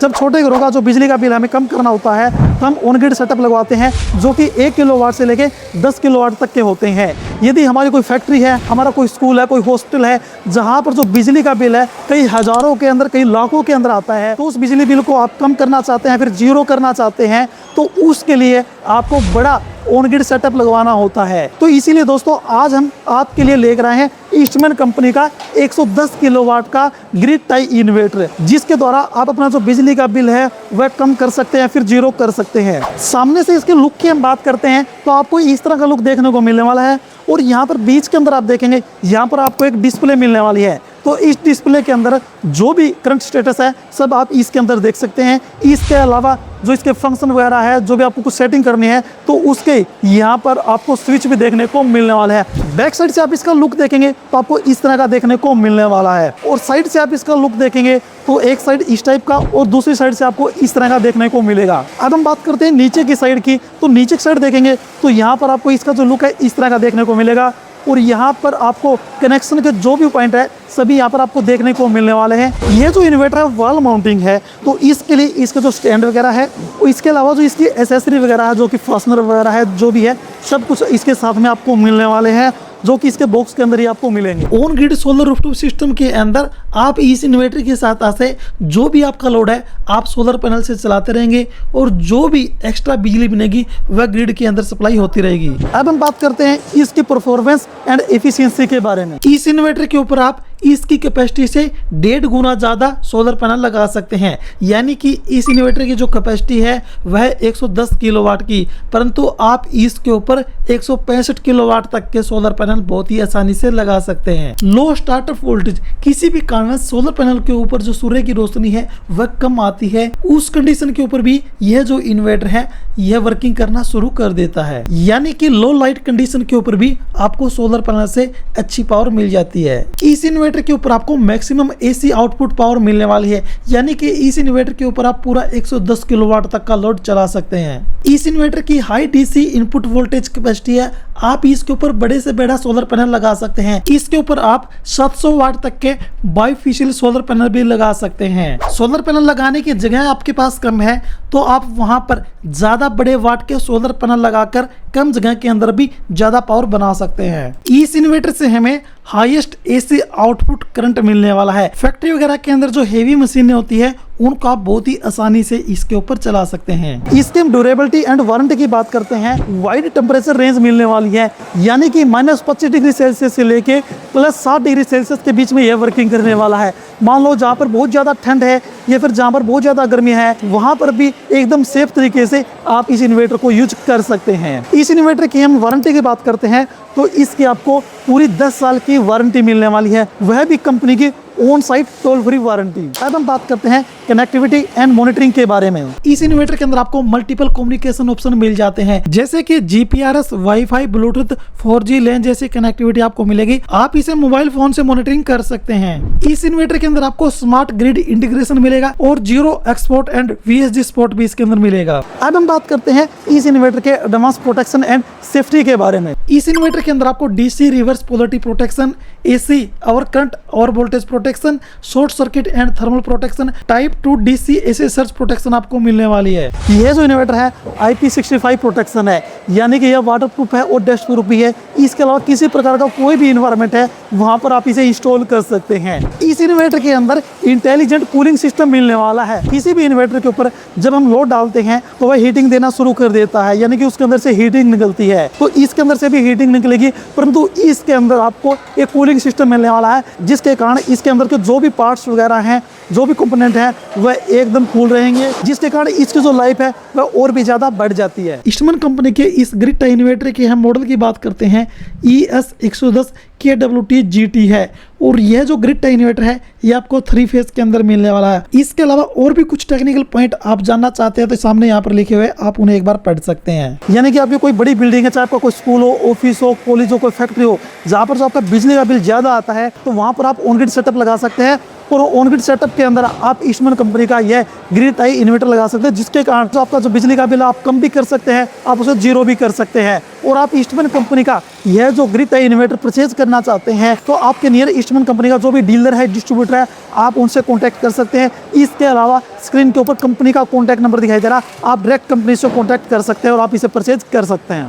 जब छोटे घरों का जो बिजली का बिल हमें कम करना होता है तो हम ऑन ग्रिड सेटअप लगवाते हैं जो कि 1 किलोवाट से लेके 10 किलोवाट तक के होते हैं। यदि हमारी कोई फैक्ट्री है, हमारा कोई स्कूल है, कोई हॉस्पिटल है, जहां पर जो बिजली का बिल है कई हजारों के अंदर, कई लाखों के अंदर आता है, तो उस बिजली बिल को आप कम करना चाहते हैं, फिर जीरो करना चाहते हैं, तो उसके लिए आपको बड़ा ऑन ग्रिड सेटअप लगवाना होता है। तो इसीलिए दोस्तों आज हम आपके लिए लेकर आए हैं ईस्टमैन कंपनी का 110 किलोवाट का ग्रिड टाई इन्वर्टर, जिसके द्वारा आप अपना जो बिजली का बिल है वह कम कर सकते हैं, फिर जीरो कर सकते हैं। सामने से इसके लुक की हम बात करते हैं तो आपको इस तरह का लुक देखने को मिलने वाला है। और यहाँ पर बीच के अंदर आप देखेंगे, यहाँ पर आपको एक डिस्प्ले मिलने वाली है। तो इस डिस्प्ले के अंदर जो भी करंट स्टेटस है सब आप इसके अंदर देख सकते हैं। इसके अलावा जो इसके फंक्शन वगैरह है, जो भी आपको कुछ सेटिंग करनी है, तो उसके यहाँ पर आपको स्विच भी देखने को मिलने वाला है। बैक साइड से आप इसका लुक देखेंगे तो आपको इस तरह का देखने को मिलने वाला है, और साइड से आप इसका लुक देखेंगे तो एक साइड इस टाइप का और दूसरी साइड से आपको इस तरह का देखने को मिलेगा। अब हम बात करते हैं नीचे की साइड की, तो नीचे की साइड देखेंगे तो यहाँ पर आपको इसका जो लुक है इस तरह का देखने को मिलेगा। और यहाँ पर आपको कनेक्शन के जो भी पॉइंट है सभी यहाँ पर आपको देखने को मिलने वाले हैं। ये जो इन्वर्टर है वॉल माउंटिंग है, तो इसके लिए इसका जो स्टैंड वगैरह है, इसके अलावा जो इसकी एसेसरी वगैरह है, जो कि फास्टनर वगैरह है, जो भी है सब कुछ इसके साथ में आपको मिलने वाले हैं, जो कि इसके बॉक्स के अंदर ही आपको मिलेंगे। On grid solar rooftop system के अंदर आप इस इन्वर्टर के साथ से जो भी आपका लोड है आप सोलर पैनल से चलाते रहेंगे, और जो भी एक्स्ट्रा बिजली बनेगी वह ग्रिड के अंदर सप्लाई होती रहेगी। अब हम बात करते हैं इसकी परफॉर्मेंस एंड एफिशिएंसी के बारे में। इस इन्वर्टर के ऊपर आप इसकी कैपेसिटी से 1.5 गुना ज़्यादा सोलर पैनल लगा सकते हैं, यानी कि इस इन्वर्टर की जो कैपेसिटी है वह 110 किलोवाट की, परंतु आप इसके ऊपर 165 किलोवाट तक के सोलर पैनल बहुत ही आसानी से लगा सकते हैं। लो स्टार्टअप वोल्टेज, किसी भी कारण सोलर पैनल के ऊपर जो सूर्य की रोशनी है वह कम आती है, उस कंडीशन के ऊपर भी यह जो इन्वर्टर है यह वर्किंग करना शुरू कर देता है, यानी कि लो लाइट कंडीशन के ऊपर भी आपको सोलर पैनल से अच्छी पावर मिल जाती है। इस इन्वर्टर के ऊपर आपको मैक्सिमम एसी आउटपुट पावर मिलने वाली है, यानी कि इस इन्वर्टर के ऊपर आप पूरा 110 किलोवाट तक का लोड चला सकते हैं। इस इन्वर्टर की high DC input voltage capacity है, आप इसके ऊपर बड़े से बड़ा सोलर पैनल लगा सकते हैं। इसके ऊपर आप 700 वाट तक के बाइफेशियल सोलर पैनल भी लगा सकते हैं। सोलर पैनल लगाने की जगह आपके पास कम है तो आप वहां पर ज्यादा बड़े वाट के सोलर पैनल लगाकर कम जगह के अंदर भी ज्यादा पावर बना सकते हैं। इस इन्वर्टर से हमें हाईएस्ट एसी आउटपुट करंट मिलने वाला है। फैक्ट्री वगैरह के अंदर जो हेवी मशीनें होती है उनको आप बहुत ही आसानी से इसके ऊपर चला सकते हैं। इसके ड्यूरेबिलिटी एंड वारंटी की बात करते हैं, वाइड टेम्परेचर रेंज मिलने वाली है, यानी कि -25 डिग्री सेल्सियस से लेके +7 डिग्री सेल्सियस के बीच में यह वर्किंग करने वाला है। मान लो जहाँ पर बहुत ज़्यादा ठंड है या फिर जहाँ पर बहुत ज़्यादा गर्मी है, वहाँ पर भी एकदम सेफ तरीके से आप इस इन्वर्टर को यूज कर सकते हैं। इस इन्वर्टर की हम वारंटी की बात करते हैं तो इसकी आपको पूरी 10 साल की वारंटी मिलने वाली है, वह भी कंपनी की on site toll free warranty. अब हम बात करते हैं कनेक्टिविटी एंड मॉनिटरिंग के बारे में। इस इन्वर्टर के अंदर आपको मल्टीपल कम्युनिकेशन ऑप्शन मिल जाते हैं, जैसे कि जीपीआरएस, वाईफाई, ब्लूटूथ, 4G लैन जैसी कनेक्टिविटी आपको मिलेगी। आप इसे मोबाइल फोन से मॉनिटरिंग कर सकते हैं। इस इन्वर्टर के अंदर आपको स्मार्ट ग्रिड इंटीग्रेशन मिलेगा और zero export and VSG support भी इसके अंदर मिलेगा। अब हम बात करते हैं इस इन्वर्टर के एडवांस प्रोटेक्शन एंड सेफ्टी के बारे में। इस इन्वर्टर के अंदर आपको DC reverse polarity protection, AC और करंट और voltage protection, short circuit and thermal protection, type 2 DC AC surge protection आपको मिलने वाली है। यह जो इन्वर्टर है IP65 प्रोटेक्शन है, यानी कि यह वाटर प्रूफ है और डस्ट प्रूफ भी है। इसके अलावा किसी प्रकार का कोई भी इन्वायरमेंट है वहां पर आप इसे इंस्टॉल कर सकते हैं। इस इन्वर्टर के अंदर इंटेलिजेंट कूलिंग सिस्टम मिलने वाला है। किसी भी इन्वर्टर के ऊपर जब हम लोड डालते हैं तो वह हीटिंग देना शुरू कर देता है, यानी कि उसके अंदर से हीटिंग निकलती है, तो इसके अंदर से भी हीटिंग निकलेगी, परंतु इसके अंदर आपको एक कूलिंग सिस्टम मिलने वाला है, जिसके कारण इसके अंदर के जो भी पार्ट्स वगैरह हैं, जो भी कंपोनेंट हैं वह एकदम कूल रहेंगे, जिसके कारण इसकी जो लाइफ है वह और भी ज्यादा बढ़ जाती है। ईस्टमैन कंपनी के इस ग्रिड टाई इन्वर्टर के हम मॉडल की बात करते हैं, ES110 KWT GT है, और यह जो ग्रिड टाई इन्वर्टर है ये आपको 3 फेज के अंदर मिलने वाला है। इसके अलावा और भी कुछ टेक्निकल पॉइंट आप जानना चाहते हैं तो सामने यहाँ पर लिखे हुए आप उन्हें एक बार पढ़ सकते हैं। यानी कि आपकी कोई बड़ी बिल्डिंग है, चाहे आपका कोई स्कूल हो, ऑफिस हो, कॉलेज हो, कोई फैक्ट्री हो, जहाँ पर जो आपका बिजली का बिल ज्यादा आता है तो वहाँ पर आप ऑन ग्रिड सेटअप लगा सकते हैं और ऑन ग्रिड सेटअप के अंदर आप ईस्टमन कंपनी का यह ग्रिड टाई इन्वर्टर लगा सकते हैं, जिसके कारण जो आपका जो बिजली का बिल आप कम भी कर सकते हैं, आप उसे जीरो भी कर सकते हैं। और आप ईस्टमन कंपनी का यह जो ग्रिड टाई इन्वर्टर परचेज करना चाहते हैं तो आपके नियर ईस्टमन कंपनी का जो भी डीलर है, डिस्ट्रीब्यूटर है, आप उनसे कॉन्टैक्ट कर सकते हैं। इसके अलावा स्क्रीन के ऊपर कंपनी का कॉन्टैक्ट नंबर दिखाई दे रहा, आप डायरेक्ट कंपनी से कॉन्टैक्ट कर सकते हैं और आप इसे परचेज कर सकते हैं।